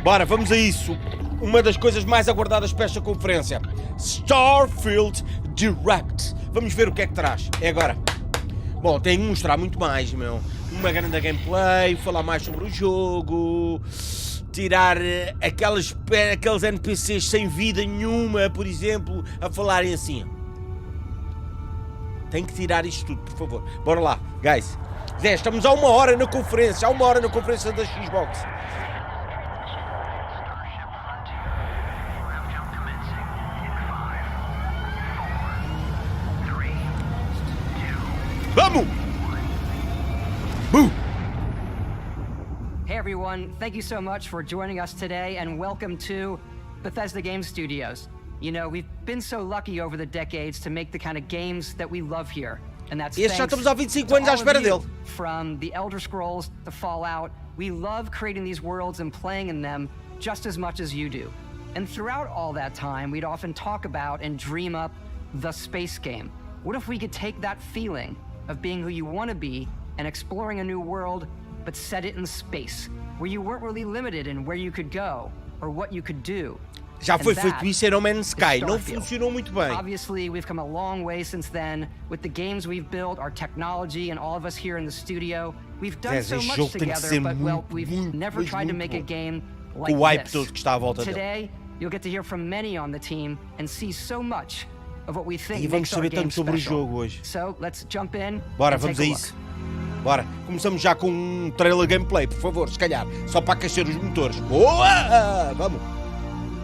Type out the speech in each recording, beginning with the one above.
Bora, vamos a isso. Uma das coisas mais aguardadas para esta conferência. Starfield Direct. Vamos ver o que é que traz. É agora. Bom, tem que mostrar muito mais, meu. Uma grande gameplay, falar mais sobre o jogo, tirar aqueles NPCs sem vida nenhuma, por exemplo, a falarem assim. Tem que tirar isto tudo, por favor. Bora lá, guys. Zé, estamos há uma hora na conferência, da Xbox. Vamos! Boo! Hey everyone, thank you so much for joining us today and welcome to Bethesda Game Studios. You know, we've been so lucky over the decades to make the kind of games that we love here. And that's Este já estamos há 25 anos à espera dele. From the Elder Scrolls to Fallout, we love creating these worlds and playing in them just as much as you do. And throughout all that time, we'd often talk about and dream up the space game. What if we could take that feeling of being who you want to be and exploring a new world, but set it in space, where you weren't really limited in where you could go or what you could do? Já foi feito isso em No Man's Sky, não funcionou muito bem. Obviously, we've come a long way since then with the games we've built, our technology, and all of us here in the studio. We've done so much together, but well, we've never tried to make a game like this. Today, you'll get to hear from many on the team and see so much of what we think makes our game special. So, let's jump in. Bora, vamos a isso. Bora, começamos já com um trailer gameplay, por favor, se calhar, só para aquecer os motores. Boa! Vamos!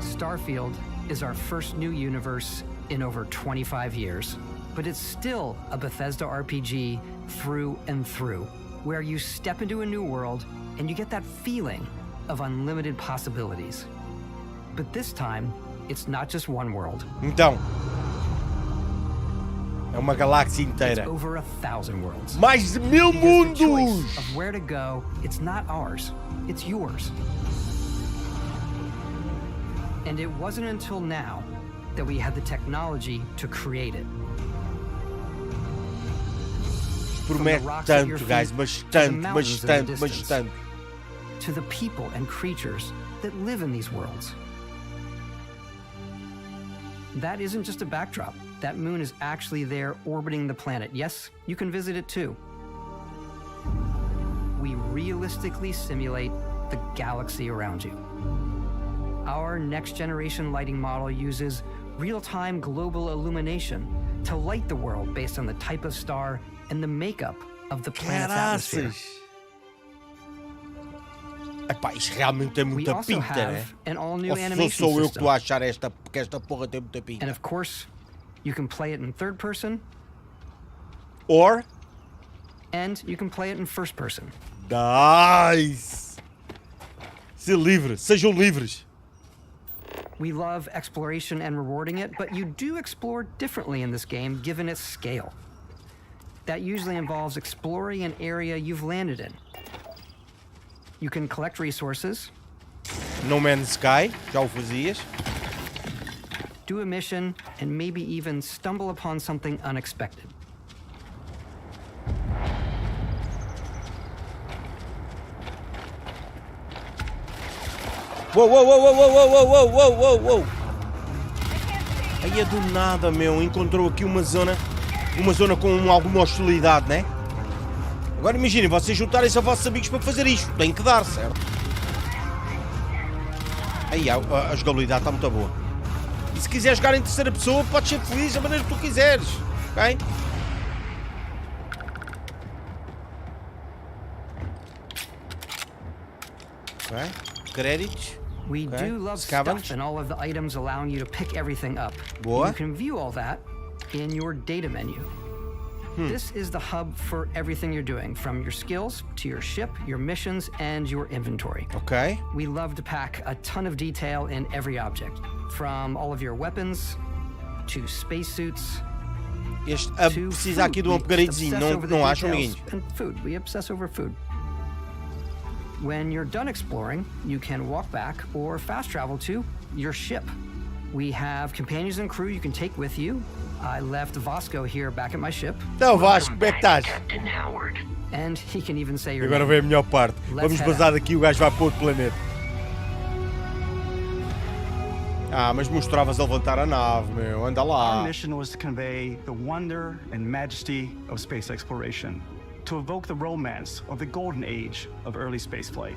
Starfield is our first new universe in over 25 years, but it's still a Bethesda RPG through and through, where you step into a new world and you get that feeling of unlimited possibilities. But this time, it's not just one world. Então, é uma galáxia inteira. It's over 1,000 worlds. Mais de 1000 mundos! The choice of where to go, it's not ours, it's yours. And it wasn't until now that we had the technology to create it. Promete tanto, guys, mas tanto. To the people and creatures that live in these worlds. That isn't just a backdrop. That moon is actually there orbiting the planet. Yes, you can visit it too. We realistically simulate the galaxy around you. Our next-generation lighting model uses real-time global illumination to light the world based on the type of star and the makeup of the planet's atmosphere. Epá, isto realmente tem muita pinta, né? Ou sou eu que estou a achar que esta porra tem muita pinta. And of course, you can play it in third person. And you can play it in first person. Nice! Sejam livres. We love exploration and rewarding it, but you do explore differently in this game given its scale. That usually involves exploring an area you've landed in. You can collect resources. No Man's Sky, já o fazias. Do a mission, and maybe even stumble upon something unexpected. Uou! Aí é do nada, meu, encontrou aqui uma zona com alguma hostilidade, né? Agora imaginem, vocês juntarem-se a vossos amigos para fazer isto, tem que dar, certo? Aí a jogabilidade está muito boa. E se quiser jogar em terceira pessoa, podes ser feliz da maneira que tu quiseres, ok? Ok, créditos. We do love stuff and all of the items allowing you to pick everything up. Boa. You can view all that in your data menu. This is the hub for everything you're doing, from your skills to your ship, your missions, and your inventory. Ok. We love to pack a ton of detail in every object, from all of your weapons to spacesuits. Precisa aqui de um upgradezinho, não acham, amiguinhos? And food. We obsess over food. When you're done exploring, you can walk back or fast travel to your ship. We have companions and crew you can take with you. I left Vasco here back at my ship. Então, Vasco, como é que estás? And he can even say your Agora name. vem a melhor parte. Vamos bazar daqui e o gajo vai para outro planeta. Ah, mas mostravas a levantar a nave, meu. Anda Our lá. mission was to convey the wonder and majesty of space exploration, to evoke the romance of the golden age of early spaceflight.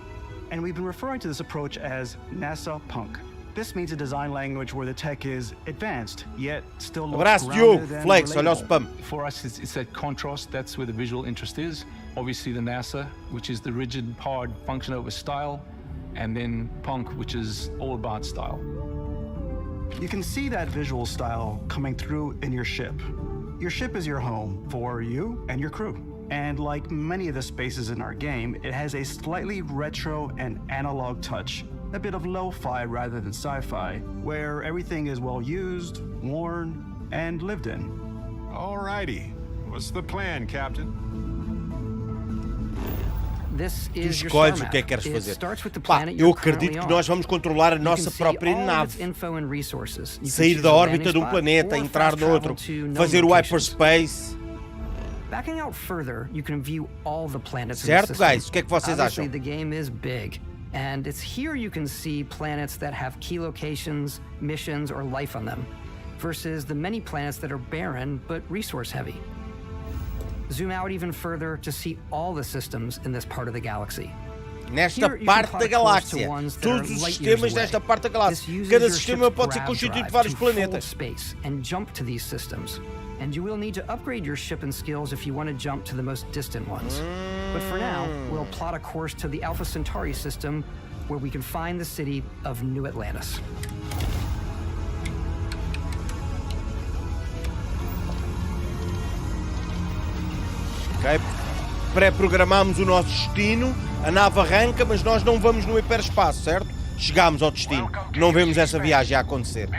And we've been referring to this approach as NASA Punk. This means a design language where the tech is advanced, yet still looks Abraço, grounded Diogo. and Flex, olha o relatable. spam. For us, it's that contrast. That's where the visual interest is. Obviously, the NASA, which is the rigid, hard function over style, and then Punk, which is all about style. You can see that visual style coming through in your ship. Your ship is your home for you and your crew. And like many of the spaces in our game, it has a slightly retro and analog touch, a bit of lo-fi rather than sci-fi, where everything is well used, worn, and lived in. Alrighty. What's the plan, Captain? This Tu is your escolhes star o que é map. que queres It fazer. starts with the Pá, planet eu you're acredito currently que on. nós vamos controlar a You can nossa see própria all of its nave. info and resources. You can Sair choose da a órbita landing de um spot planeta, or entrar fast no outro, travel to known fazer o locations. hyperspace. Backing out further, you can view all the planets Certo, in the system. guys? O que é que vocês Obviously, acham? the game is big, and it's here you can see planets that have key locations, missions, or life on them, versus the many planets that are barren but resource heavy. Zoom out even further to see all the systems in this part of the galaxy. Nesta Here you can parte plot da a course to galáxia. ones that Todos are os light sistemas years away. nesta parte da This galáxia. uses Cada your sistema ship's pode ser grav constituído drive de vários to fold planetas. space and jump to these systems. And you will need to upgrade your ship and skills if you want to jump to the most distant ones. But for now, we'll plot a course to the Alpha Centauri system, where we can find the city of New Atlantis. Ok? Pré-programámos o nosso destino, a nave arranca, mas nós não vamos no hiperespaço, certo? Chegámos ao destino, não vemos essa viagem a acontecer.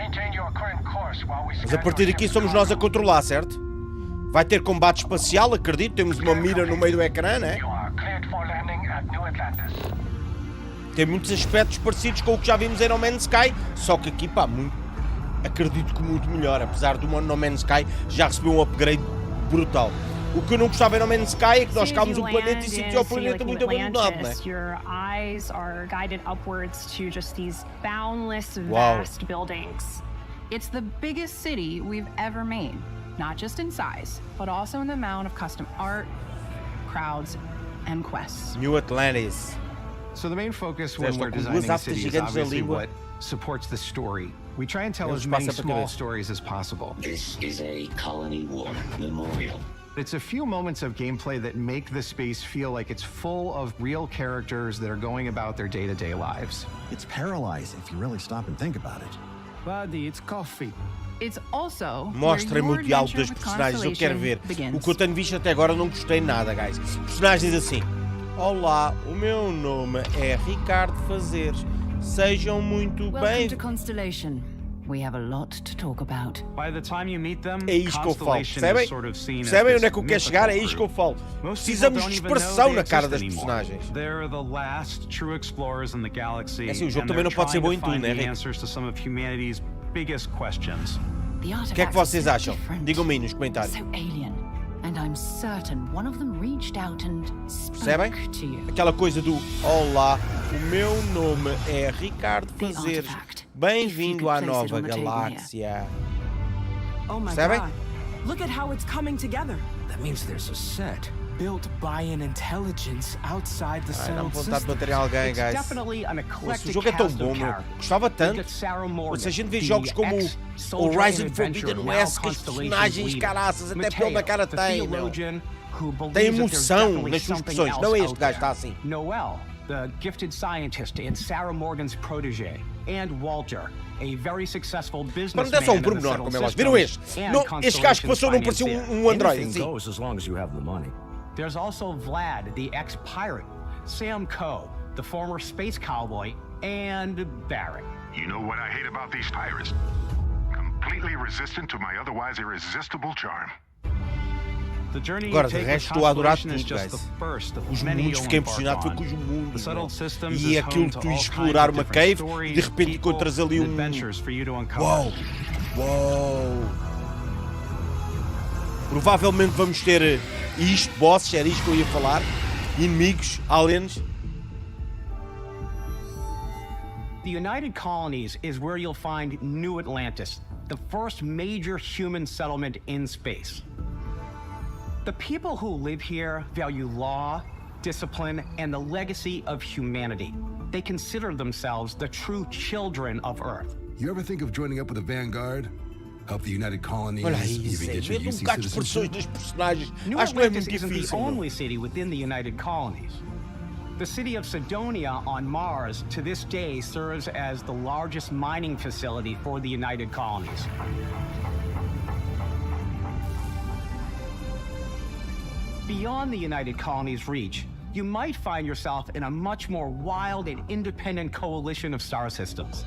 Mas a partir daqui somos nós a controlar, certo? Vai ter combate espacial, acredito, temos uma mira no meio do ecrã, né? Tem muitos aspectos parecidos com o que já vimos em No Man's Sky, só que aqui, pá, acredito que muito melhor, apesar do No Man's Sky já recebeu um upgrade brutal. O que eu não gostava em No Man's Sky é que nós ficámos um planeta e sentia o planeta muito abandonado, né? Your eyes are guided upwards to just these boundless, Wow. vast buildings. It's the biggest city we've ever made, not just in size, but also in the amount of custom art, crowds, and quests. New Atlantis. So the main focus Vocês when we're estão com duas designing a aftas city is gigantes na obviously língua. what supports the story. We try and tell Eles as many passam para a small cabeça. stories as possible. This is a colony war memorial. It's a few moments of gameplay that make the space feel like it's full of real characters that are going about their day-to-day lives. It's paralyzing if you really stop and think about it. Buddy, it's coffee. It's also Mostrem-me where o your diálogo adventure das with personagens, eu quero ver. Constellation O begins. que eu tenho visto até agora não gostei nada, guys. Os personagens dizem assim: olá, o meu nome é Ricardo Fazeres. Sejam muito bem. Constellation. We have a lot to talk about. By the time you meet them, É isto que eu falo, Constellation percebem? is sort of seen as Percebem this onde é que eu quero chegar? É isto que eu falo. Precisamos de expressão na cara das personagens. They're the last true explorers in the galaxy. É assim, o jogo and também não they're pode ser trying bom em to tudo, find né, the Rick? answers to some of humanity's biggest questions. The O que é que vocês acham? Digam-me aí nos comentários. So alien. And I'm certain one of them reached out and Percebem? spoke to you. Aquela coisa do olá, o meu nome é Ricardo The Fazeres. artifact. Bem-vindo à If you could place nova it on the table galáxia. Oh my Percebem? God. Look at how it's coming together. That means there's a set built by an intelligence outside the Ai, dá-me settled vontade de system. bater em alguém, It's guys. definitely an Esse eclectic jogo é tão cast bom, of meu. characters. Gostava We've tanto. got Sarah Morgan, Se a gente vê the jogos como o ex-soldier Horizon and Forbidden adventurer, West, now que as Constellation's personagens, leader. caraças, até Mateo, pelo na cara the tem, meu. theologian who believes Tem that there's emoção definitely nas suas something expressões. Não é else este gajo que out está there. assim. Noel, the gifted scientist and Sarah Morgan's protege, and Walter, a very successful Para não businessman dar só um in the pormenor, settled como é lógico. Viram este? systems, and Não, este gajo que passou não parecia Constellation's um androide, Anything assim. goes as long as you have the money. There's also Vlad, the ex-pirate, Sam Coe, the former space cowboy, and Barrett. You know what I hate about these pirates? Completely resistant to my otherwise irresistible charm. The journey Agora, you de take resto, with estou a adorar Constellation is tudo, just guys. the first of Os many mundos, you'll fiquei embark impressionado foi on. com os The mundos, settled meu. systems E is aquilo home de to tu all explorar kinds uma of cave different e de stories, repente people, encontras ali and um... adventures for you to uncover. Uau! Uau! Provavelmente vamos ter isto, bosses, era isto que eu ia falar. Inimigos, aliens. The United Colonies is where you'll find New Atlantis, the first major human settlement in space. The people who live here value law, discipline, and the legacy of humanity. They consider themselves the true children of Earth. You ever think of joining up with the Vanguard? Help the United Colonies, Olha even isso, get your vê um UC bocado de expressões citizenship? das personagens. New Acho que não é Atlantis muito isn't the difícil. Não. only city within the United Colonies. The city of Cydonia on Mars to this day serves as the largest mining facility for the United Colonies. Beyond the United Colonies' reach, you might find yourself in a much more wild and independent coalition of star systems.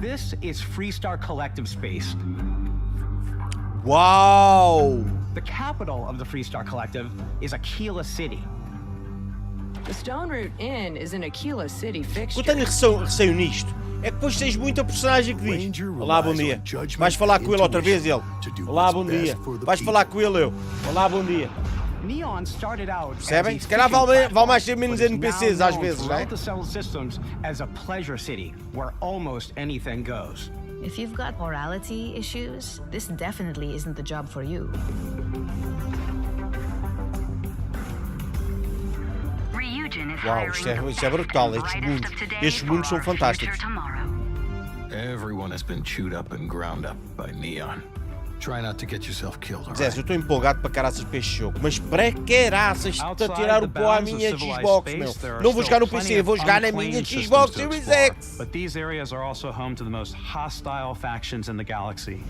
This is Freestar Collective Space. Uau! The capital of the Freestar Collective is Aquila City. The Stone Root Inn is an Aquila City fixture. Eu tenho receio nisto. É que depois tens muita personagem que diz: olá, bom dia. Vais falar com ele outra vez, ele. Olá, bom dia. Vais falar com ele, eu. Olá, bom dia. Neon started out Percebem? Se calhar vale mais ser menos NPCs às vezes, não é? The Cell Systems as a pleasure city where almost anything goes. If you've got morality issues, this definitely isn't the job for you. Uau, isto é brutal. Estes mundos são fantásticos. Everyone has been chewed up and ground up by Neon. Try not to get yourself killed, all Zé, right? eu estou empolgado para caraças para este jogo, mas para caraças está a tirar o pó à minha Xbox, meu. Não vou jogar no PC, vou jogar na minha Xbox Series X. But these areas are also home to the most hostile factions in the galaxy.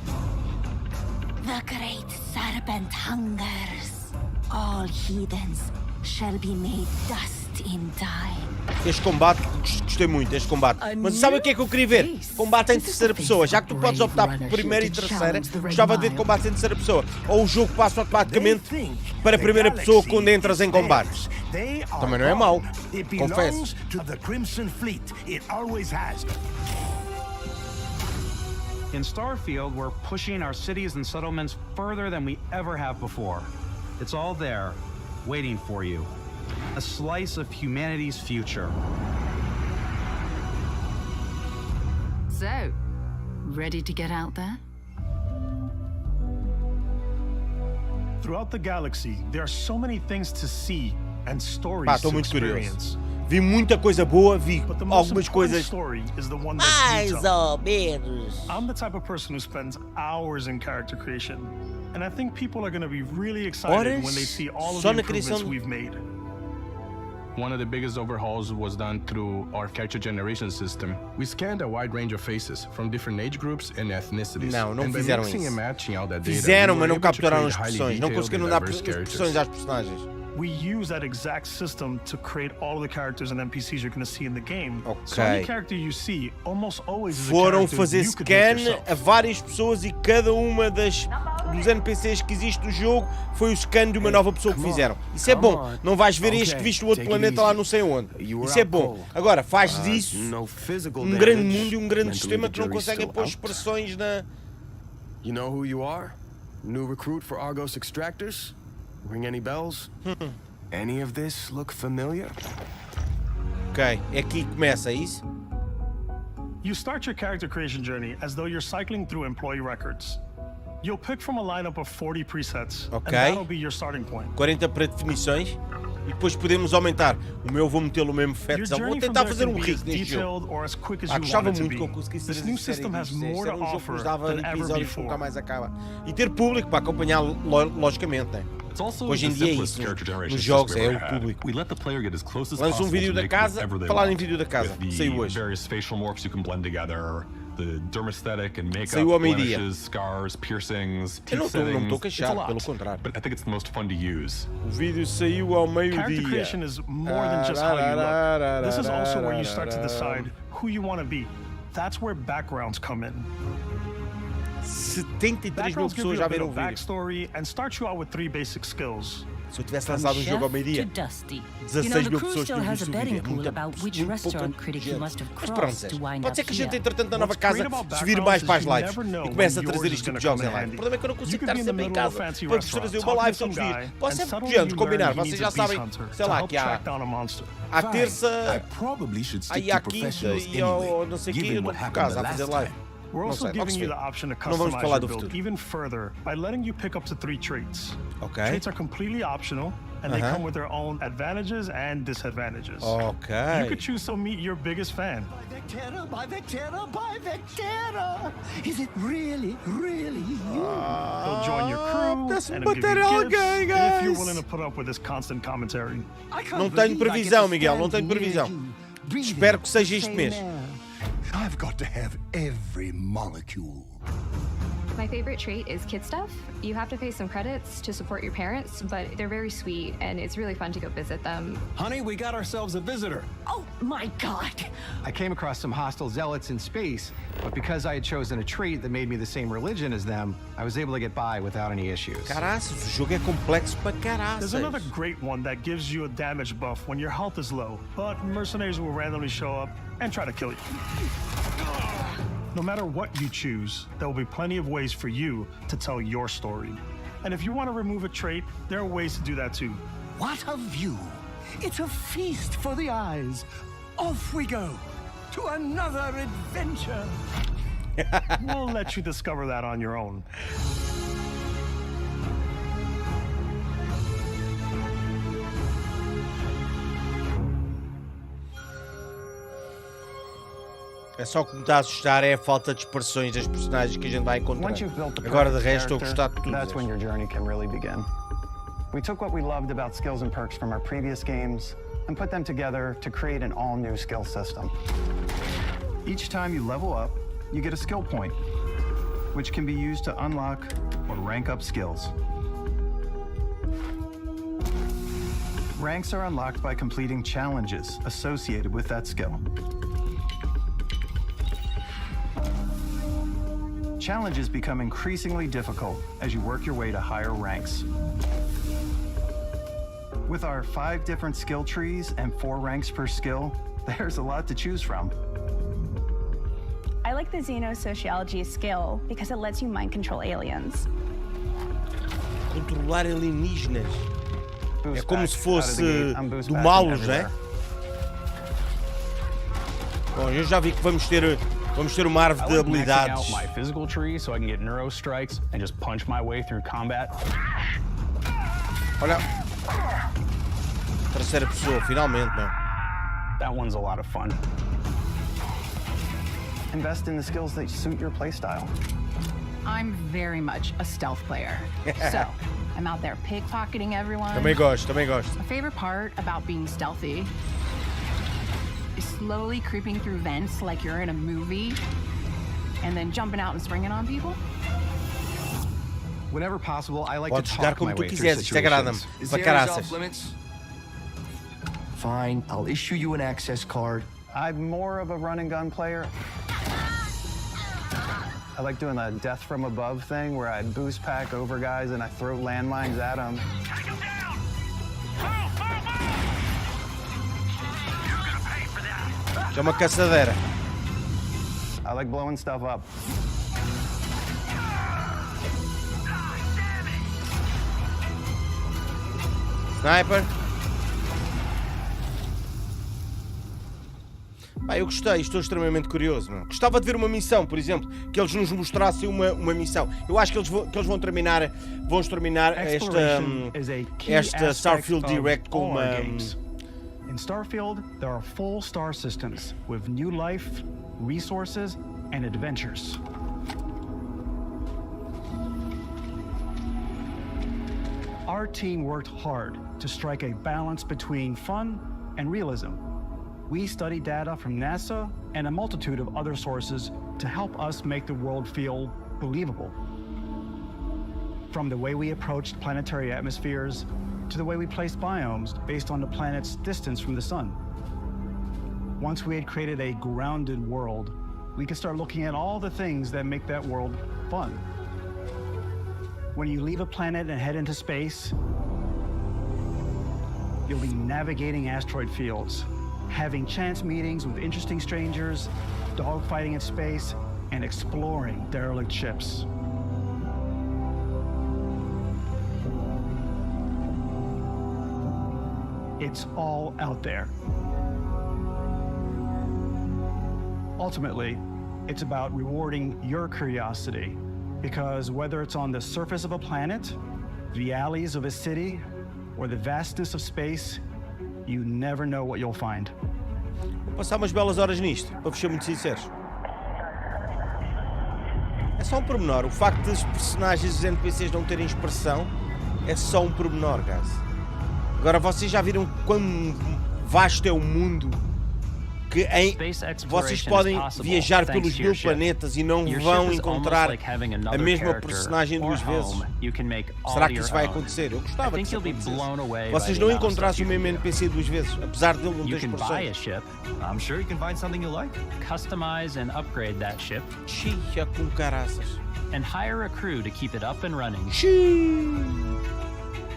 The great serpent hungers. All heathens shall be made dust in time. Este combate, gostei muito deste combate. Mas sabe o que é que eu queria ver? Combate em terceira pessoa. Já que tu podes optar por primeira e terceira, gostava de ver combates em terceira pessoa. Ou o jogo passa automaticamente para a primeira pessoa quando entras em combate. Também não é mau, confesso. In Starfield, we're pushing our cities and settlements further than we ever have before. It's all there, waiting for you. A slice of humanity's future. So, ready to get out there? Throughout the galaxy, there are so many things to see and stories Estou to muito experience. curioso. Vi muita coisa boa, vi But the most algumas important coisas story is the one that mais you tell. ou menos. I'm the type of person who spends hours in character creation, and I think people are going to be really excited when they see all of the improvements we've made. One of the biggest overhauls was done through our character generation system. We scanned a wide range of faces from different age groups and ethnicities. Não and by fizeram mixing isso. and matching all that data, Fizeram, we mas were não able to capturaram create as highly expressões. Não detailed conseguiram and dar diverse characters. expressões às personagens. We use that exact system to create all the characters and NPCs you're going to see in the game. So Ok. any character you see almost always is a Foram character fazer you could make scan yourself. a várias pessoas e cada uma dos NPCs que existe no jogo foi o scan de uma nova pessoa que fizeram. Isso é bom. Não vais ver este que viste no outro planeta lá não sei onde. Isso é bom. Agora, fazes disso um grande mundo e um grande sistema que não conseguem pôr expressões na... You know who you are? New recruit for Argos Extractors? Ring any bells? Any of this look familiar? Ok, é aqui que começa, é isso? You start your character creation journey as though you're cycling through employee records. You'll pick from a lineup of 40 presets, Ok. and that'll be your starting point. 40 predefinições e depois podemos aumentar. O meu vou metê-lo mesmo Your fetzão. Vou journey from tentar there fazer can um be rico as neste jogo. detailed or as quick as you Gostava want it to muito que eu be. conseguisse This fazer new isso série system has disto. more Este to era um jogo que offer nos dava than ever episódios que before. nunca mais acaba. E ter público para acompanhar, logicamente, né? Hoje em dia é isso. Nos jogos é o público. We let the player get as close as Lança um possible vídeo to da make casa, whatever they falar em want. vídeo da casa. With the Saiu hoje. various facial morphs you can blend together, the dermesthetic and makeup, Saiu ao meio-dia. blemishes, scars, piercings, Eu teeth não me estou settings. a queixar, It's a lot, pelo contrário. but I think it's the most fun to use. O vídeo saiu ao Character meio-dia. creation is more than just how you look. This is also where you start to decide who you want to be. That's where backgrounds come in. 73 mil Backgrounds give pessoas you já a bit viram o of vídeo. backstory and start you out with 3 basic skills. Se eu tivesse lançado um jogo ao meio-dia, 16 mil pessoas tinham visto o vídeo. É muito pouca gente. Mas pronto, Zé, pode ser que a gente, entretanto, na nova casa, se vire mais para as lives e comece a trazer este tipo de jogos em live. O problema é que eu não consigo estar sempre em casa para vos trazer uma live todos os dias. Pode ser gente combinar, vocês já sabem, sei lá, que há terça, aí há quinta e ao não sei o que, eu estou por casa a fazer live. We're also giving you the option to customize your build even further by letting you pick up to 3 traits. Okay. Traits are completely optional, and they come with their own advantages and disadvantages. Okay. You could choose to meet your biggest fan. By Vectera. Is it really you? He'll join your crew and he'll give you gifts if you're willing to put up with this constant commentary. Não tenho previsão, Miguel, não tenho previsão. Espero que seja este mês. I've got to have every molecule. My favorite trait is kid stuff. You have to pay some credits to support your parents, but they're very sweet and it's really fun to go visit them. Honey, we got ourselves a visitor. Oh my God! I came across some hostile zealots in space, but because I had chosen a trait that made me the same religion as them, I was able to get by without any issues. Caraças, o jogo é complexo para caraças. There's another great one that gives you a damage buff when your health is low, but mercenaries will randomly show up and try to kill you. No matter what you choose, there will be plenty of ways for you to tell your story. And if you want to remove a trait, there are ways to do that too. What a view! It's a feast for the eyes. Off we go to another adventure. We'll let you discover that on your own. É só o que me está a assustar é a falta de expressões das personagens que a gente vai encontrar. Agora de resto estou a gostar de tudo. That's when your journey can really begin. We took what we loved about skills and perks from our previous games and put them together to create an all-new skill system. Each time you level up, you get a skill point, which can be used to unlock or rank up skills. Ranks are unlocked by completing challenges associated with that skill. Challenges become increasingly difficult as you work your way to higher ranks. With our 5 different skill trees and 4 ranks per skill, there's a lot to choose from. I like the Xenosociology skill because it lets you mind control aliens. Controlar alienígenas. É como se fosse do Malus, né? Bom, eu já vi que vamos ter uma árvore de habilidades. My physical tree so I can get neuro strikes and just punch my way through combat. Olha. Terceira pessoa, finalmente, não. That one's a lot of fun. Invest in the skills that suit your playstyle. I'm very much a stealth player. So, I'm out there pickpocketing everyone. Também gosto. My favorite part about being stealthy is slowly creeping through vents like you're in a movie and then jumping out and springing on people. Whenever possible, I like Podes to jogar talk my como tu way through quiseres, isto agrada-me. Is Para the areas caraças. off limits? Fine, I'll issue you an access card. I'm more of a run and gun player. I like doing the death from above thing where I boost pack over guys and I throw landmines at them. É uma caçadeira. I like blowing stuff up. Sniper. Eu gostei, estou extremamente curioso. Não? Gostava de ver uma missão, por exemplo, que eles nos mostrassem uma missão. Eu acho que eles vão terminar esta Starfield Direct com uma... In Starfield, there are full star systems with new life, resources, and adventures. Our team worked hard to strike a balance between fun and realism. We studied data from NASA and a multitude of other sources to help us make the world feel believable. From the way we approached planetary atmospheres to the way we placed biomes based on the planet's distance from the sun. Once we had created a grounded world, we could start looking at all the things that make that world fun. When you leave a planet and head into space, You'll be navigating asteroid fields, having chance meetings with interesting strangers, dogfighting in space, and exploring derelict ships. It's all out there. Ultimately, it's about rewarding your curiosity, because whether it's on the surface of a planet, the alleys of a city, or the vastness of space, you never know what you'll find. Vou passar umas belas horas nisto, para vos ser muito sinceros. É só um pormenor. O facto dos personagens dos NPCs não terem expressão é só um pormenor, guys. Agora, vocês já viram quão vasto é o mundo? Que vocês podem viajar pelos 1000 planetas e não vão encontrar a mesma personagem 2 vezes. Será que isso vai acontecer? Eu gostava que isso acontecesse. Vocês não encontrassem o mesmo NPC 2 vezes, apesar de ele não ter expressões. I'm sure you can find something you like. Customize and upgrade that ship. Chia com caraças. And hire a crew to keep it up and running.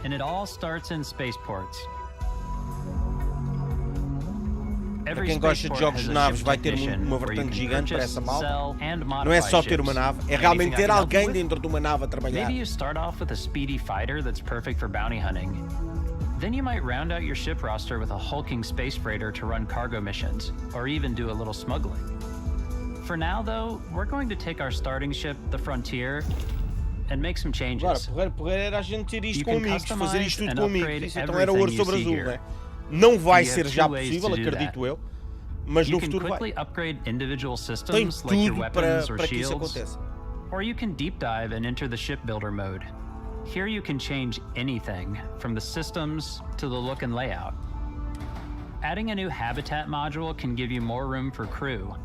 And it all starts in spaceports. Para quem gosta de jogos de naves vai ter uma vertente gigante para essa malta. Não é só ter uma nave, é realmente ter alguém dentro de uma nave a trabalhar. Maybe you start off with a speedy fighter that's perfect for bounty hunting. Then you might round out your ship roster with a hulking space freighter to run cargo missions, or even do a little smuggling. For now, though, we're going to take our starting ship, the Frontier, and make some changes. Agora, porreiro era a gente ter isto com amigos, fazer isto tudo com amigos. Isso então era ouro sobre azul, né? Não vai ser já possível, acredito eu, mas no futuro vai. Tem tudo para que isso aconteça. Or you can deep dive and enter the shipbuilder mode. Here you can change anything, from the systems to the look and layout. Adding a new habitat module can give you more room for crew.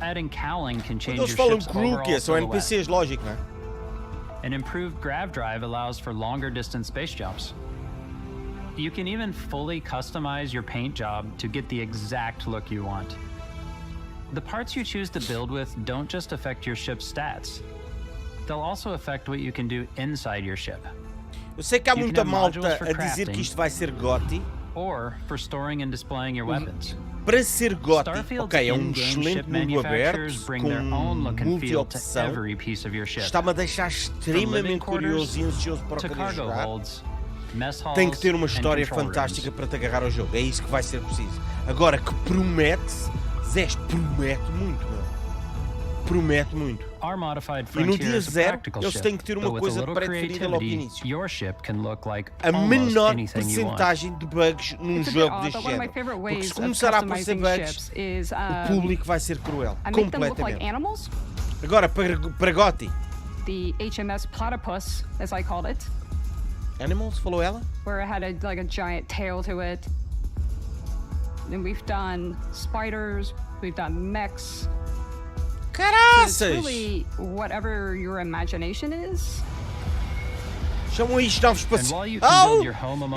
Adding cowling can change your ship's overall silhouette. São NPCs, lógico, né? An improved grav drive allows for longer distance space jumps. You can even fully customize your paint job to get the exact look you want. The parts you choose to build with don't just affect your ship's stats. They'll also affect what you can do inside your ship. Eu sei que há muita malta a dizer que isto vai ser GOTY. Or for storing and displaying your weapons. Para ser GOTY, ok, é um excelente mundo aberto, com multi-opção. Está-me a deixar extremamente curioso e ansioso para o querer jogar. Tem que ter uma história fantástica para te agarrar ao jogo, é isso que vai ser preciso. Agora, que promete, Zeste, promete muito, meu. Promete muito. E no dia 0, eles têm que ter uma coisa pré-definida logo no início. A menor percentagem de bugs num jogo deste género. Porque se começar a aparecer bugs, o público vai ser cruel. Completamente. Agora, para GOTY. The HMS Platypus, as I called it. Animals, falou ela? Where it had a giant tail to it. And we've done spiders, we've done mechs. Caraças! So it's really whatever your imagination is. Chamam isto novos espaços. Oh!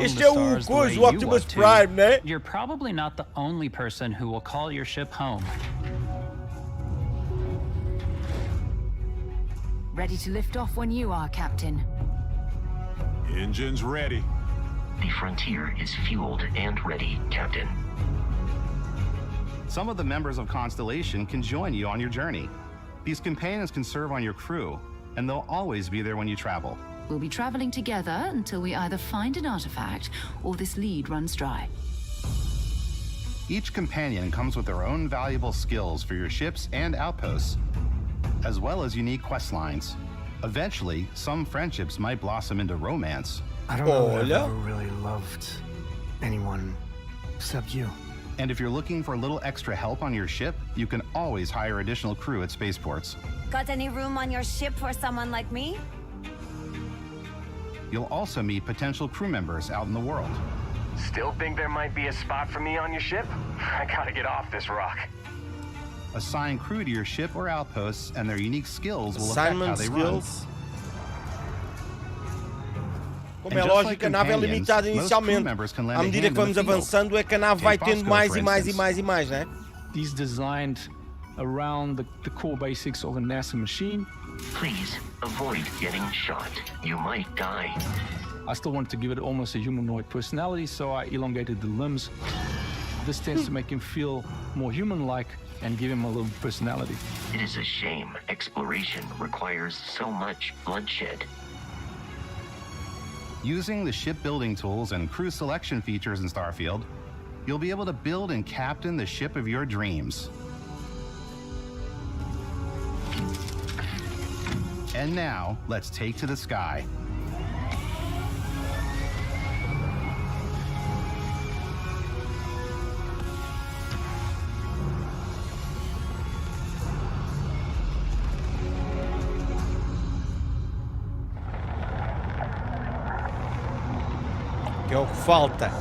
Este é o coisa, o Optimus Prime, né? You're probably not the only person who will call your ship home. Ready to lift off when you are, Captain. Engines ready. The Frontier is fueled and ready, Captain. Some of the members of Constellation can join you on your journey. These companions can serve on your crew, and they'll always be there when you travel. We'll be traveling together until we either find an artifact or this lead runs dry. Each companion comes with their own valuable skills for your ships and outposts, as well as unique quest lines. Eventually, some friendships might blossom into romance. I don't know if I've ever really loved anyone except you. And if you're looking for a little extra help on your ship, you can always hire additional crew at spaceports. Got any room on your ship for someone like me? You'll also meet potential crew members out in the world. Still think there might be a spot for me on your ship? I gotta get off this rock. Assign crew to your ship or outposts, and their unique skills will affect how they run. Como é lógico, a nave é limitada inicialmente. À medida que vamos avançando, é que a nave vai tendo mais e mais e mais e mais, né? These designed around the core basics of a NASA machine. Please avoid getting shot. You might die. I still wanted to give it almost a humanoid personality, so I elongated the limbs. This tends to make him feel more human-like and give him a little personality. It is a shame exploration requires so much bloodshed. Using the shipbuilding tools and crew selection features in Starfield, you'll be able to build and captain the ship of your dreams. And now, let's take to the sky. Que é o que falta.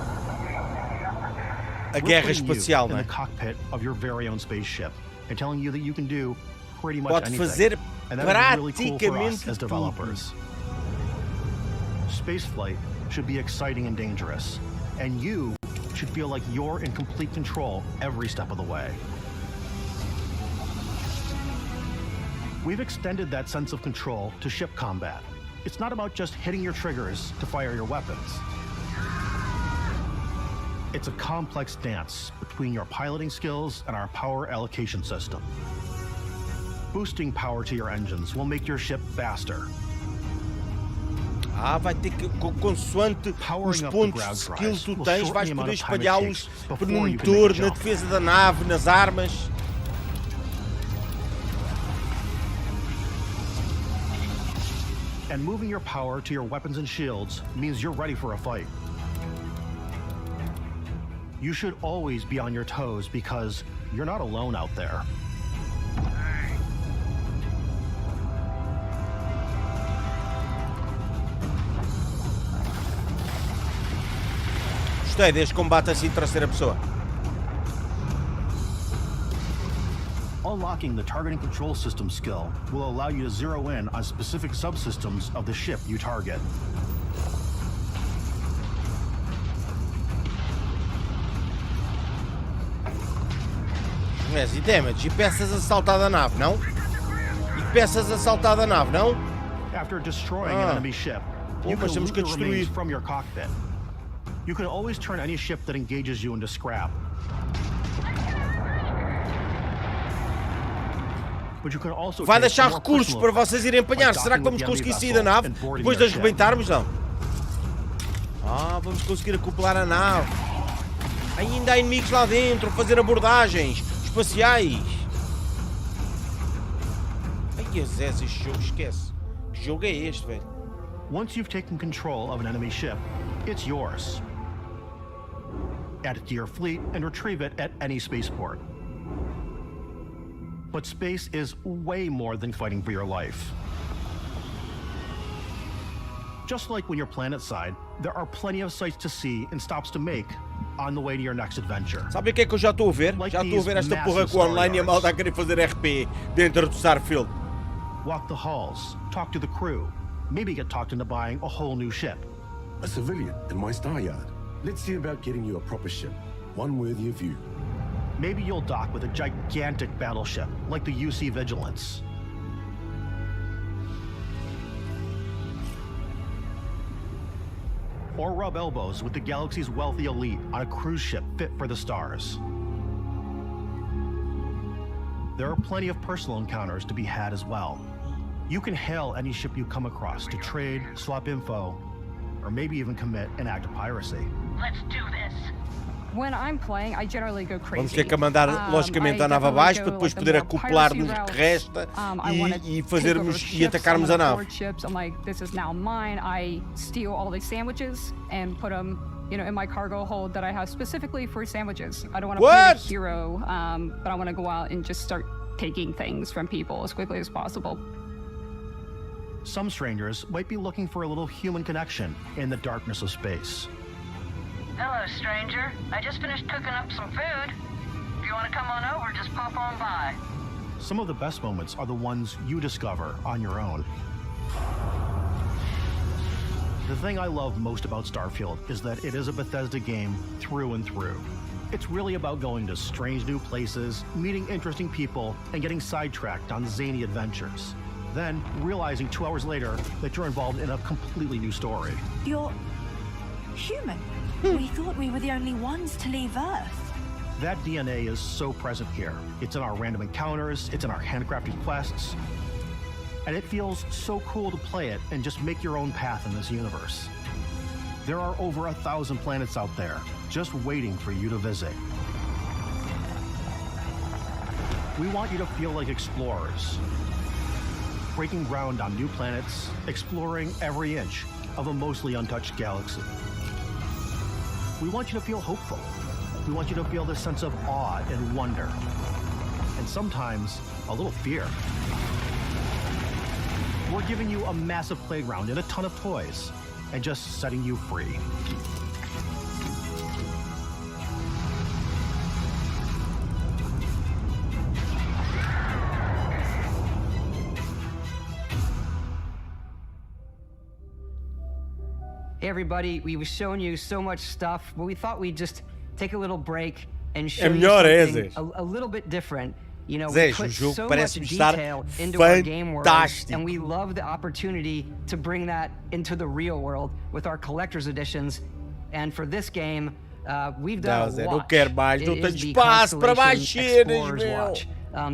A guerra espacial, in não é? the cockpit of your very own spaceship and telling you that you can do pretty much Pode anything. fazer And that is really cool for us praticamente as developers. Spaceflight should be exciting and dangerous, and you should feel like you're in complete control every step of the way. We've extended that sense of control to ship combat. It's not about just hitting your triggers to fire your weapons. It's a complex dance between your piloting skills and our power allocation system. Boosting power to your engines will make your ship faster. Vai ter que, consoante os pontos de skill que tu tens, vais poder espalhá-los no motor, na defesa da nave, nas armas. And moving your power to your weapons and shields means you're ready for a fight. You should always be on your toes because you're not alone out there. Gostei deste combate assim de terceira pessoa. Unlocking the targeting control system skill will allow you to zero in on specific subsystems of the ship you target. E damage, e peças a saltar da nave, não? E peças a saltar da nave, não? After destroying an enemy ship, you can loot the remains from your cockpit. You can always turn any ship that engages you into scrap. But you can also vai deixar recursos para vocês irem apanhar. Será que vamos conseguir sair da nave depois de as rebentarmos? Não. Vamos conseguir acoplar a nave. Ainda há inimigos lá dentro, fazer abordagens espaciais. Ai, Azés, este jogo, esquece. Que jogo é este, velho? Once you've taken control of an enemy ship, it's yours. Add it to your fleet and retrieve it at any spaceport. But space is way more than fighting for your life. Just like when you're planetside, there are plenty of sights to see and stops to make on the way to your next adventure. Sabe o que é que eu já estou a ver? Já estou a ver esta porra com online e a malta a querer fazer RP dentro do Starfield. Walk the halls, talk to the crew, maybe get talked into buying a whole new ship. A civilian in my star yard. Let's see about getting you a proper ship, one worthy of you. Maybe you'll dock with a gigantic battleship, like the UC Vigilance. Or rub elbows with the galaxy's wealthy elite on a cruise ship fit for the stars. There are plenty of personal encounters to be had as well. You can hail any ship you come across to trade, swap info, or maybe even commit an act of piracy. Let's do this. When I'm playing, I generally go crazy. Vamos ter que mandar logicamente a nave abaixo para depois poder acoplar-nos o que resta e fazermos e atacarmos a nave. I'm like, this is now mine. I steal all these sandwiches and put them, in my cargo hold that I have specifically for sandwiches. I don't want to play the hero, but I want to go out and just start taking things from people as quickly as possible. Some strangers might be looking for a little human connection in the darkness of space. Hello, stranger. I just finished cooking up some food. If you want to come on over, just pop on by. Some of the best moments are the ones you discover on your own. The thing I love most about Starfield is that it is a Bethesda game through and through. It's really about going to strange new places, meeting interesting people, and getting sidetracked on zany adventures. then realizing 2 hours later that you're involved in a completely new story. You're human. We thought we were the only ones to leave Earth. That DNA is so present here. It's in our random encounters, it's in our handcrafted quests, and it feels so cool to play it and just make your own path in this universe. There are over 1,000 planets out there, just waiting for you to visit. We want you to feel like explorers, breaking ground on new planets, exploring every inch of a mostly untouched galaxy. We want you to feel hopeful. We want you to feel this sense of awe and wonder, and sometimes a little fear. We're giving you a massive playground and a ton of toys, and just setting you free. Hey everybody, we've shown you so much stuff, but we thought we'd just take a little break and show É you melhor, something a little bit different. You know, Zé, we o put jogo so much parece-me estar detail into our game world, fantástico. and we love the opportunity to bring that into the real world with our collector's editions. And for this game, we've done Não, Zé, a não watch. quero mais, não It tenho is the espaço para mais Constellation cenas, Explorer's meu. Watch.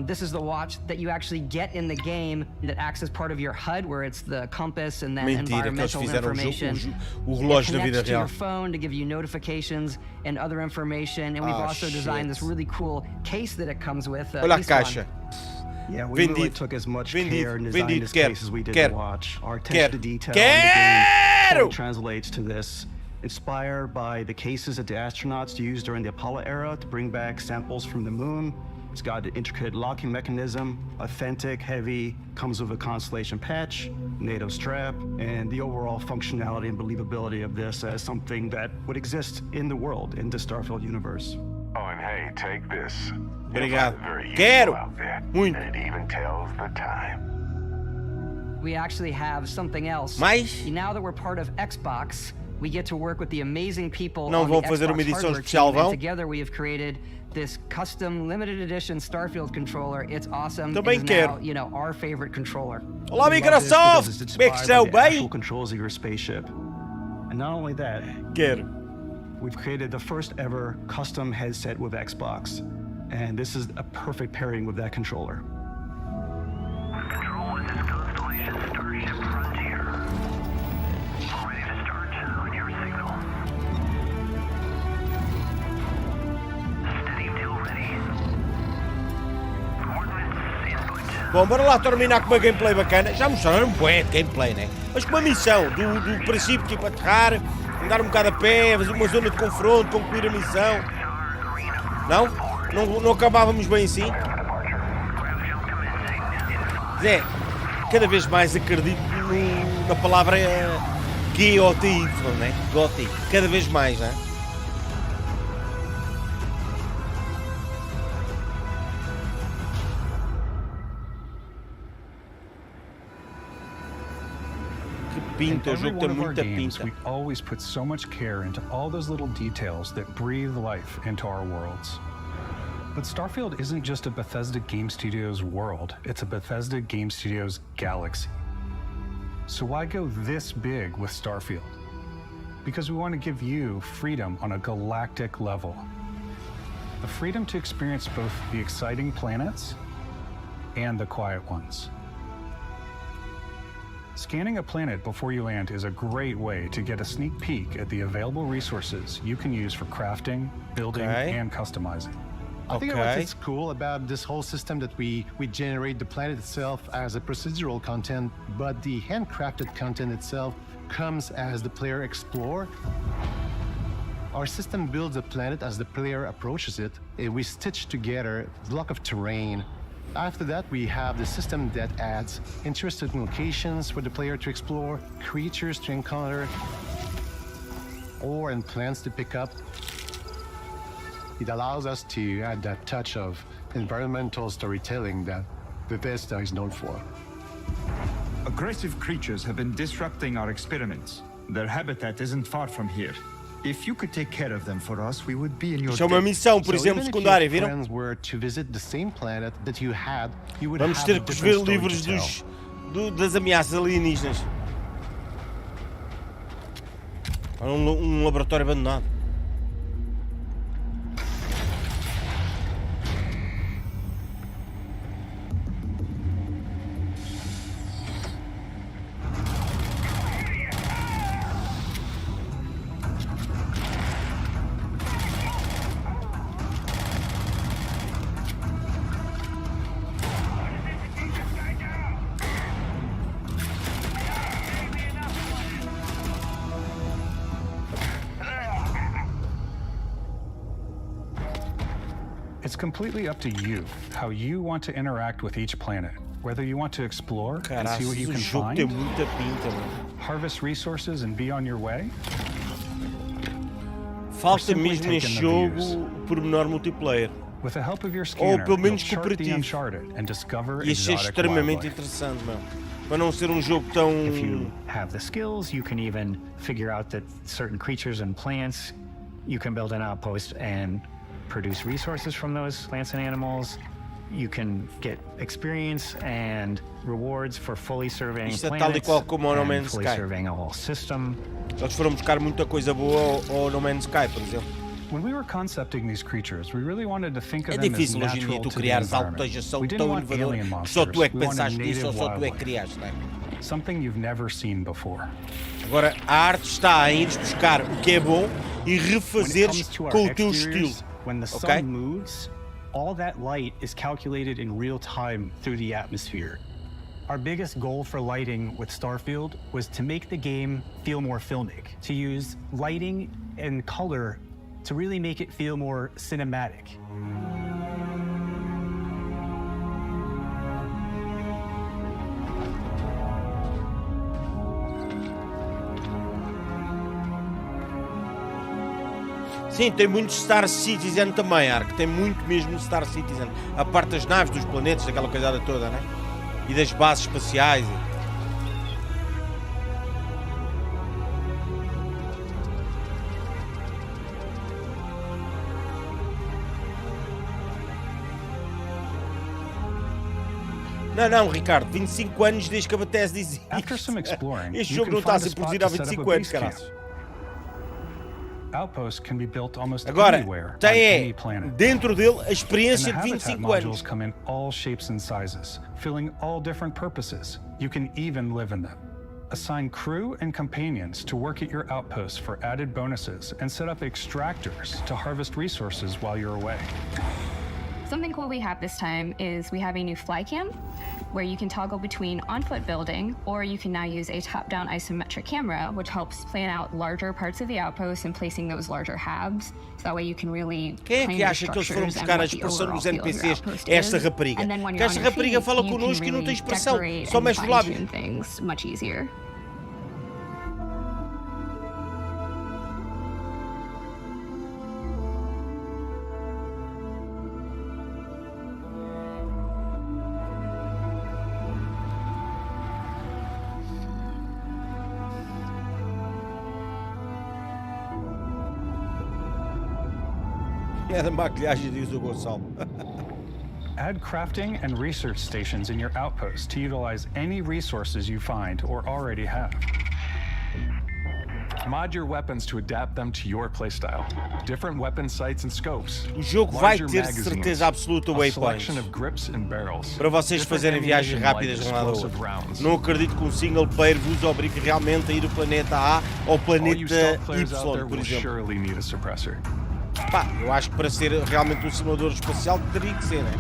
This is the watch that you actually get in the game that acts as part of your HUD, where it's the compass and then Mentira, que eles environmental fizeram information. o relógio da It vida connects to your real. phone to give you notifications and other information. And we've also designed this really cool case that it comes with. Olha a caixa. Yeah, we really Vendido. took as much Vendido. care in designing Vendido. this Quero. case as we did Quero. the watch. Our Quero. attention to detail Quero. totally translates to this. Inspired by the cases that the astronauts used during the Apollo era to bring back samples from the moon. It's got an intricate locking mechanism, authentic, heavy, comes with a Constellation patch, NATO strap, and the overall functionality and believability of this as something that would exist in the world, in the Starfield universe. Oh, and hey, take this. Obrigado. It's very Quero. useful outfit, Muito. and it even tells the time. We actually have something else. Mais? Now that we're part of Xbox, we get to work with the amazing people Não on vão the fazer Xbox uma edição hardware especial, team, and vão? together we have created this custom limited edition Starfield controller. It's awesome. Também it is quero. now, you know, our favorite controller. Olá, We love this Microsoft! because it's Como é que inspired estão by the bem? actual controls of your spaceship. And not only that, Quero. we've created the first ever custom headset with Xbox. And this is a perfect pairing with that controller. Control, this is Constellation Starship Frontier. Ready to start on your signal. Steady till ready. Coordinates input. Bom, bora lá terminar com uma gameplay bacana. Já mostraram um bué de gameplay, né? Mas com uma missão, do princípio, tipo, aterrar, andar um bocado a pé, fazer uma zona de confronto, concluir a missão. Não? Não acabávamos bem assim? Zé, cada vez mais acredito na palavra GOTY, né? GOTY. Cada vez mais, né? Pinta, o In every jogo one tem of our muita games, pinta. we always put so much care into all those little details that breathe life into our worlds. But Starfield isn't just a Bethesda Game Studios world, it's a Bethesda Game Studios galaxy. So why go this big with Starfield? Because we want to give you freedom on a galactic level. The freedom to experience both the exciting planets and the quiet ones. Scanning a planet before you land is a great way to get a sneak peek at the available resources you can use for crafting, building, and customizing. I think what's cool about this whole system that we generate the planet itself as a procedural content, but the handcrafted content itself comes as the player explore. Our system builds a planet as the player approaches it. We stitch together a block of terrain. After that, we have the system that adds interesting locations for the player to explore, creatures to encounter, ore and plants to pick up. It allows us to add that touch of environmental storytelling that Bethesda is known for. Aggressive creatures have been disrupting our experiments. Their habitat isn't far from here. If you could take care of them for us, we would be in your Isto é uma missão, por exemplo, secundária, viram? Were to visit the same planet that you had, you would Vamos have ter a que different ver story livros to tell. das ameaças alienígenas. Um laboratório abandonado. It's completely up to you how you want to interact with each planet. Whether you want to explore and see what you can find, harvest resources and be on your way. Falta mesmo neste jogo o pormenor multiplayer. With the help of your Ou scanner, pelo menos you'll chart the cooperativo. uncharted and discover E achei exotic extremamente wildlife. interessante, meu. Para não ser um jogo tão... If you have the skills, you can even figure out that certain creatures and plants, you can build an outpost and produce resources from those plants and animals. You can get experience and rewards for fully surveying Isto é planets tal e qual como o No and Man's fully Sky. surveying a whole system. Eles foram buscar muita coisa boa ao No Man's Sky, por exemplo. When we were concepting these creatures, we really wanted to think of É them as difícil hoje em dia natural tu to the criares algo que environment. esteja We didn't tão want inovador alien que monsters. só tu é que We wanted pensaste nisso native ou só tu é que wildlife. criaste, não é? Something you've never seen before. Agora, a arte está em ires buscar o que é bom e When it refazeres comes to our com o teu estilo. exteriors, when the sun Ok? moves, all that light is calculated in real time through the atmosphere. Our biggest goal for lighting with Starfield was to make the game feel more filmic, to use lighting and color to really make it feel more cinematic. Sim, tem muito Star Citizen também, Ark. Tem muito mesmo Star Citizen. A parte das naves, dos planetas, daquela coisada toda, né? E das bases espaciais. Não, Ricardo, 25 anos desde que a Bethesda existe. After some exploring, Este you jogo can não está a find a ser spot produzido há to set up 25 a anos, base camp. caralho. Outposts can be built almost Agora, anywhere on tem any planet. dentro dele a And the experiência de habitat 25 modules anos. come in all shapes and sizes, filling all different purposes. You can even live in them. Assign crew and companions to work at your outposts for added bonuses and set up extractors to harvest resources while you're away. Something cool we have this time is we have a new fly cam where you can toggle between on-foot building, or you can now use a top-down isometric camera, which helps plan out larger parts of the outpost and placing those larger halves. So that way you can really Quem é plan que your acha que eles foram structures and buscar a what the expressão overall dos feel of your NPCs? outpost É esta is. rapariga. And then when Que you're esta on your rapariga feet, fala you can connosco e não tem really expressão, decorate só and mexe os lábios. fine-tune things much easier. É da maquilhagem, diz o Gonçalo. Add crafting and research stations in your outposts to utilize any resources you find or already have. Mod your weapons to adapt them to your playstyle. Different weapon sights and scopes. O jogo vai Larger ter magazines, certeza absoluta a waypoints selection of grips and barrels. para vocês Different fazerem viagens ammunition rápidas like de um lado ao explosive outro. rounds. Não acredito que um single player vos obrigue realmente a ir do planeta A ao All you planeta stealth players out there Y, por will exemplo. surely need a suppressor. Pá, eu acho que para ser realmente um simulador espacial teria que ser, né?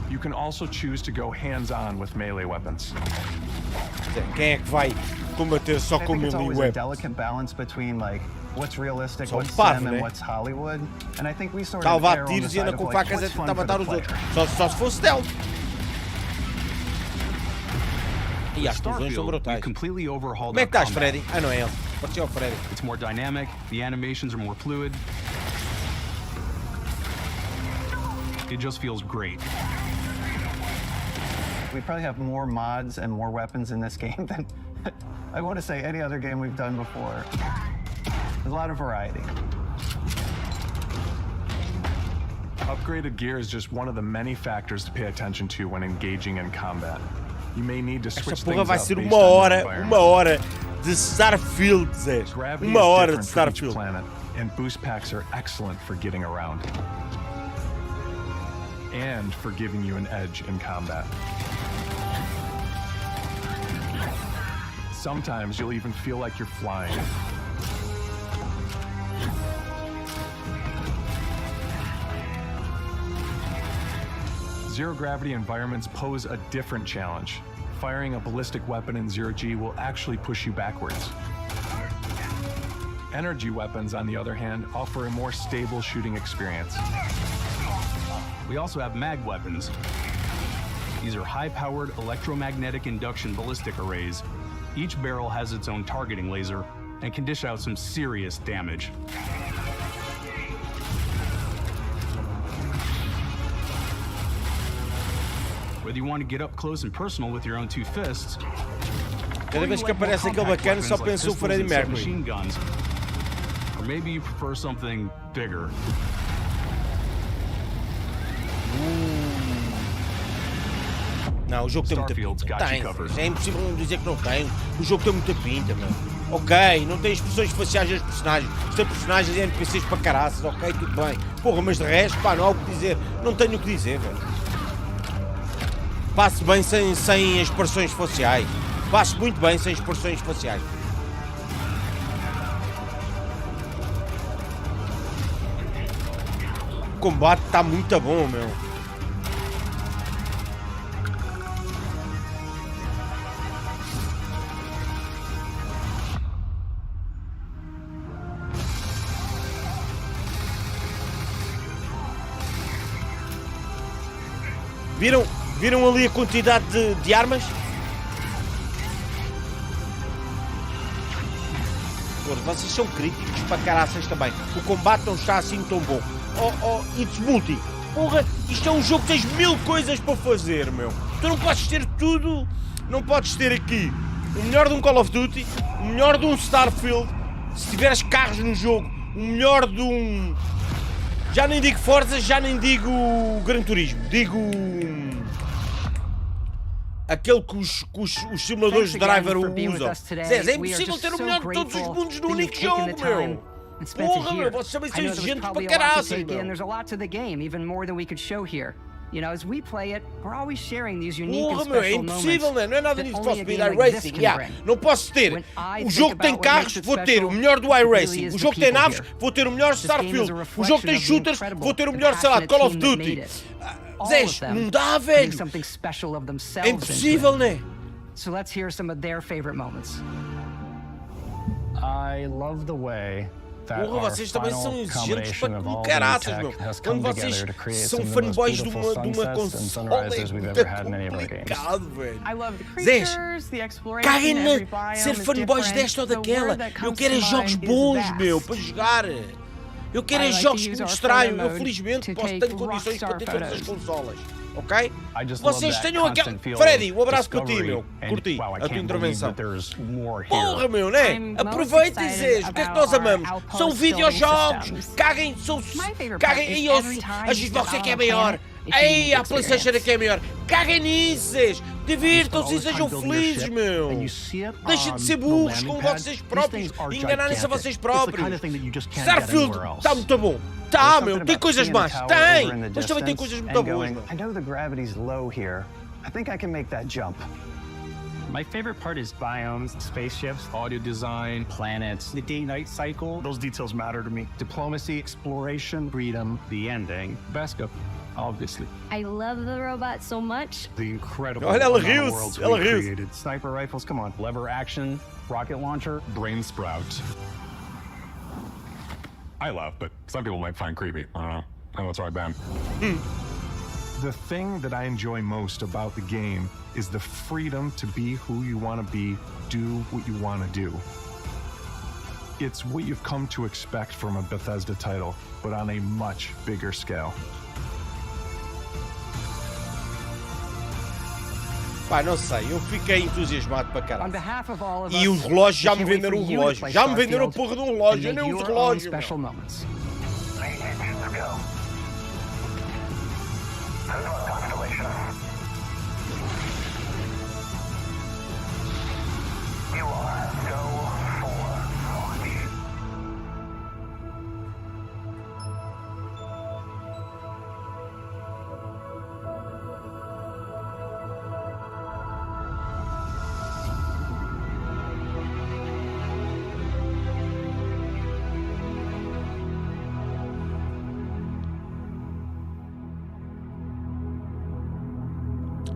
You can also choose to go hands-on with melee weapons. Quem é que vai combater só I com think it's melee always a weapons? delicate balance between like what's realistic, Só um what's parvo, sim, né? and what's Hollywood. And I think we sort Está a of levar err on the tiros e side anda of com like, facas a what's fun tentar for matar the os player. outros. Só se fosse stealth. E as explosões são Starfield, we brutais. completely overhauled Como é que our estás, combat. Freddy? Ah, não é ele. Pode ser o Freddy. It's more dynamic, the animations are more fluid. It just feels great. We probably have more mods and more weapons in this game than I want to say any other game we've done before. There's a lot of variety. Upgraded gear is just one of the many factors to pay attention to when engaging in combat. You may need to Esta switch porra things vai up ser based uma on your hora environment. de Starfield, Zé. Gravity Uma is hora de different for each Starfield. planet, and boost packs are excellent for getting around. And for giving you an edge in combat. Sometimes you'll even feel like you're flying. Zero-gravity environments pose a different challenge. Firing a ballistic weapon in zero-G will actually push you backwards. Energy weapons, on the other hand, offer a more stable shooting experience. We also have mag weapons. These are high-powered electromagnetic induction ballistic arrays. Each barrel has its own targeting laser and can dish out some serious damage. Whether you want to get up close and personal with your own two fists, Cada vez que aparece aquele bacana só penso o Freddie Mercury. machine guns, or maybe you prefer something bigger. Não, o jogo tem muita pinta. Tem, é impossível não dizer que não tem. O jogo tem muita pinta, meu. Ok, não tem expressões faciais dos personagens. Tem personagens e NPCs para caraças, ok, tudo bem. Porra, mas de resto, pá, não há o que dizer. Não tenho o que dizer, velho. Passo bem sem expressões faciais. Passo muito bem sem expressões faciais. O combate está muito bom, meu. Viram ali a quantidade de armas? Porra, vocês são críticos para caraças também. O combate não está assim tão bom. It's multi. Porra, isto é um jogo que tens 1000 coisas para fazer, meu. Tu não podes ter tudo. Não podes ter aqui o melhor de um Call of Duty, o melhor de um Starfield. Se tiveres carros no jogo, o melhor de um... Já nem digo Forza, já nem digo Gran Turismo. Digo... aquele que os simuladores de driver usam. Zé, é impossível ter o melhor de todos os mundos no único jogo, meu. Porra, meu, vocês também são exigentes para caraças, meu. And there's a lot to the game, even more than we could show here. You know, as we play it, we're always sharing these unique and Porra, meu, é special impossível, moments. não é nada that disso only posso a vir game like this iRacing. can Yeah. bring. Não posso ter When I o think jogo que tem about what carros, makes it vou ter special, o melhor do it really iRacing. is O the jogo que tem people naves, here. vou ter o melhor This game is Starfield. a O reflection jogo que tem of the shooters, incredible vou ter o and melhor, sei lá, passionate Call of team that Duty. made it. All Zé, of them não dá, putting velho. something special of themselves É into impossível, it. né? So let's hear some of their favorite moments. I love the way that Porra, our vocês também são final exigentes combination para of como all caraças, the meu. tech has Quando come vocês together to create são some of the most fanboys de beautiful uma sunsets and consola, é sunrises we've muito ever had in any of our games. complicado, velho. I love the Zés, creatures, the exploration, caguem every na biome ser is fanboys different. desta ou The daquela. word that Eu comes quero é to jogos mind is bons, vast. meu, para jogar. Eu quero I é like jogos to que use me our distraiam. photo Eu mode felizmente to posso take ter condições para ter rockstar todas as photos. consolas. Ok? I just love Vocês that tenham aquela... constant feel Freddy, of um abraço para ti, discovery, meu. and, Curti wow, I a tua can't intervenção. believe that there's more here. Porra, meu, né? I'm most Aproveitem e excited Zés. O que é que about nós our amamos? outpost São building videojogos. systems. Caguem, My favorite caguem part aí, is every time a you Xbox step é que é out on a maior. planet, it's a Ei, unique a PlayStation é que é maior. Caguem nisso, Zés. Divirtam-se e sejam felizes, meu. Deixem de ser burros com vocês próprios e enganarem-se a vocês próprios. Starfield está muito bom. Tá, meu, tem coisas más. Tem! Mas também tem coisas muito boas, meu. I know the gravity's low here. I think I can make that jump. My favorite part is biomes, spaceships, audio design, planets, the day-night cycle. Those details matter to me. Diplomacy, exploration, freedom, the ending. Beskar, obviously. I love the robot so much. The incredible Olha, ela banana riu-se, worlds ela we riu-se. created. Sniper rifles, come on. Lever action, rocket launcher. Brain sprout. I love, but some people might find creepy. I don't know. Oh, that's right, Ben. The thing that I enjoy most about the game is the freedom to be who you want to be, do what you want to do. It's what you've come to expect from a Bethesda title, but on a much bigger scale. Pá, não sei, eu fiquei entusiasmado para On caralho. behalf of all of E us, os relógios já we me can't wait venderam for o you to relógio. play Já me venderam a Starfield porra de um relógio. Eu and nem make uso your own relógio, meu. special moments. Let's go. Good luck, Constellation.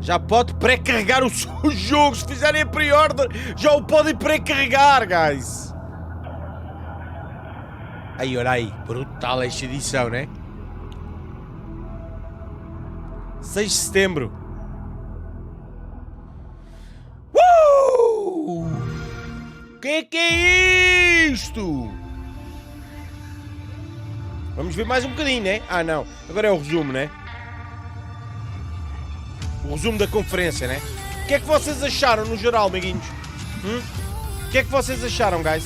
Já pode pré-carregar o jogo. Se fizerem a pre-order, já o podem pré-carregar, guys. Aí, olha aí. Brutal esta edição, né? 6 de setembro. Que é isto? Vamos ver mais um bocadinho, né? Ah, não. Agora é o resumo, né? O resumo da conferência, né? O que é que vocês acharam no geral, amiguinhos? O que é que vocês acharam, guys?